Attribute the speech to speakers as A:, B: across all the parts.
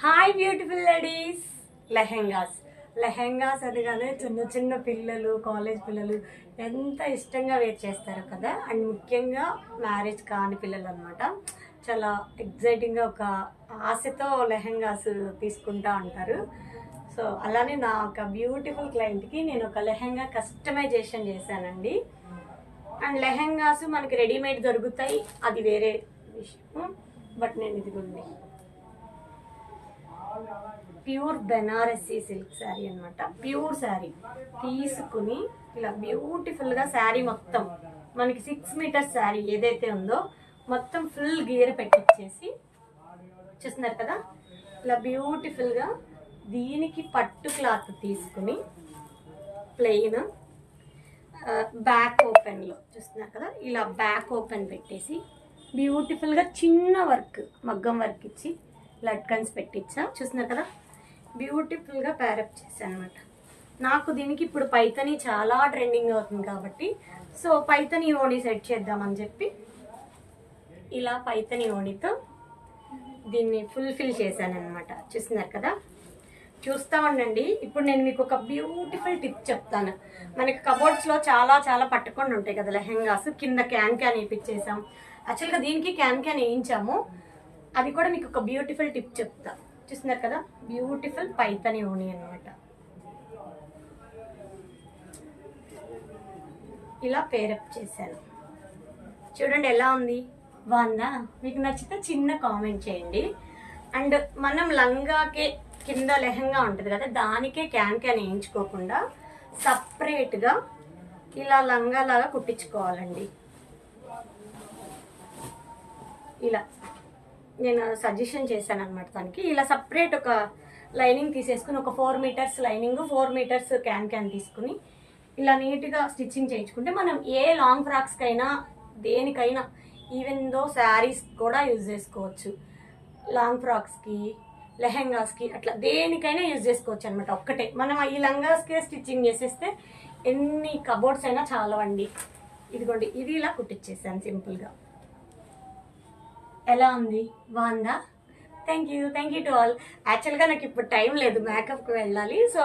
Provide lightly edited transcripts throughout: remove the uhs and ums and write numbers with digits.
A: Hi beautiful ladies. Lehengas అనగానే చిన్న చిన్న పిల్లలు, కాలేజ్ పిల్లలు ఎంత ఇష్టంగా వేర్ చేస్తారు కదా. అండ్ ముఖ్యంగా మ్యారేజ్ కాని పిల్లలు అనమాట. చాలా ఎగ్జైటింగ్గా ఒక ఆశతో లెహెంగాస్ తీసుకుంటా ఉంటారు. సో అలానే నా ఒక బ్యూటిఫుల్ క్లయింట్కి నేను ఒక లెహెంగా కస్టమైజేషన్ చేశానండి. అండ్ లెహెంగాస్ మనకి రెడీమేడ్ దొరుకుతాయి, అది వేరే విషయం. బట్ నేను ఇదిగోండి ప్యూర్ బెనారసీ సిల్క్ శారీ అనమాట. ప్యూర్ శారీ తీసుకుని ఇలా బ్యూటిఫుల్గా శారీ మొత్తం మనకి 6 మీటర్స్ శారీ ఏదైతే ఉందో మొత్తం ఫుల్ గీర పెట్టించేసి చూస్తున్నారు కదా. ఇలా బ్యూటిఫుల్గా దీనికి పట్టు క్లాత్ తీసుకుని ప్లెయిన్ బ్యాక్ ఓపెన్లో చూస్తున్నారు కదా, ఇలా బ్యాక్ ఓపెన్ పెట్టేసి బ్యూటిఫుల్గా చిన్న వర్క్, మగ్గం వర్క్ ఇచ్చి లట్కన్స్ పెట్టించా. చూస్తున్నారు కదా, బ్యూటిఫుల్గా ప్యారప్ చేశాను అనమాట. నాకు దీనికి ఇప్పుడు పైతని చాలా ట్రెండింగ్ అవుతుంది కాబట్టి సో పైతని ఓణి సెట్ చేద్దామని చెప్పి ఇలా పైతని ఓణితో దీన్ని ఫుల్ఫిల్ చేశాను అనమాట. చూస్తున్నారు కదా, చూస్తూ ఉండండి. ఇప్పుడు నేను మీకు ఒక బ్యూటిఫుల్ టిప్ చెప్తాను. మనకి కబోర్డ్స్లో చాలా చాలా పట్టుకొని ఉంటాయి కదా లెహెంగాస్, కింద క్యాన్ వేయించేసాం. యాక్చువల్గా దీనికి క్యాన్ వేయించాము. అది కూడా మీకు ఒక బ్యూటిఫుల్ టిప్ చెప్తా. చూస్తున్నారు కదా, బ్యూటిఫుల్ పైతని ఓణి అనమాట. ఇలా పేరప్ చేశాను. చూడండి ఎలా ఉంది, బాగుందా? మీకు నచ్చితే చిన్న కామెంట్ చేయండి. అండ్ మనం లంగాకే కింద లెహంగా ఉంటుంది కదా, దానికే క్యాన్ వేయించుకోకుండా సపరేట్గా ఇలా లంగా లాగా కుట్టించుకోవాలండి. ఇలా నేను సజెషన్ చేశాను అనమాట దానికి. ఇలా సపరేట్ ఒక లైనింగ్ తీసేసుకుని ఒక 4 మీటర్స్ లైనింగ్, 4 మీటర్స్ క్యాన్ తీసుకుని ఇలా నీట్గా స్టిచ్చింగ్ చేయించుకుంటే మనం ఏ లాంగ్ ఫ్రాక్స్కైనా దేనికైనా, ఈవెన్ దో శారీస్ కూడా యూజ్ చేసుకోవచ్చు. లాంగ్ ఫ్రాక్స్కి, లెహెంగాస్కి అట్లా దేనికైనా యూజ్ చేసుకోవచ్చు అనమాట. ఒక్కటే మనం ఈ లంగాస్కే స్టిచ్చింగ్ చేసేస్తే ఎన్ని కబోర్డ్స్ అయినా చాలవండి. ఇదిగోండి, ఇది ఇలా కుట్టించేసాను సింపుల్గా. ఎలా ఉంది, బాగుందా? Thank you to all. యాక్చువల్గా నాకు ఇప్పుడు టైం లేదు, మేకప్కి వెళ్ళాలి. సో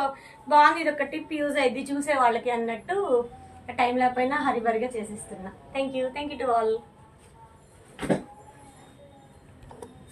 A: బాగుంది, ఇది ఒక టిప్ యూజ్ అయింది చూసే వాళ్ళకి అన్నట్టు టైం లేకపోయినా హరిబరిగా చేసేస్తున్నా. Thank you to all.